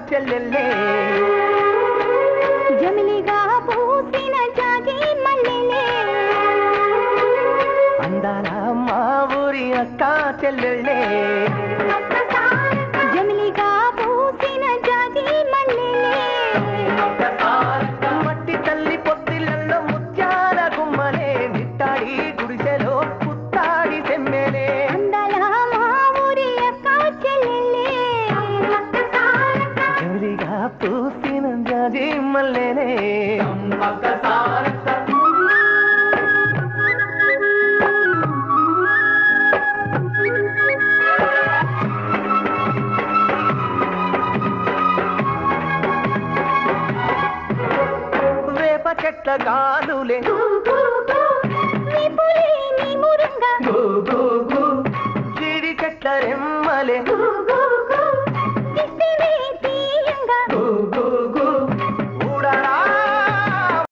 చెల్లెల్లే జమిలిగా పూసిన జాజి మల్లెలే అందాల మా ఊరి అక్క చెల్లెల్లే జమిలిగా పూసిన జాజి మల్లెలే మట్టి తల్లి పొత్తిళ్ళల్లో ముత్యాల గుమ్మలే నిట్టాడి గుడిసెలో పుత్తాడి తెమ్మెలే అందాల మా ఊరి అక్క చెల్లెల్లే పూసిన జాజి మల్లెలే వేప చెట్ల గాలులే జీడి చెట్ల రెమ్మలే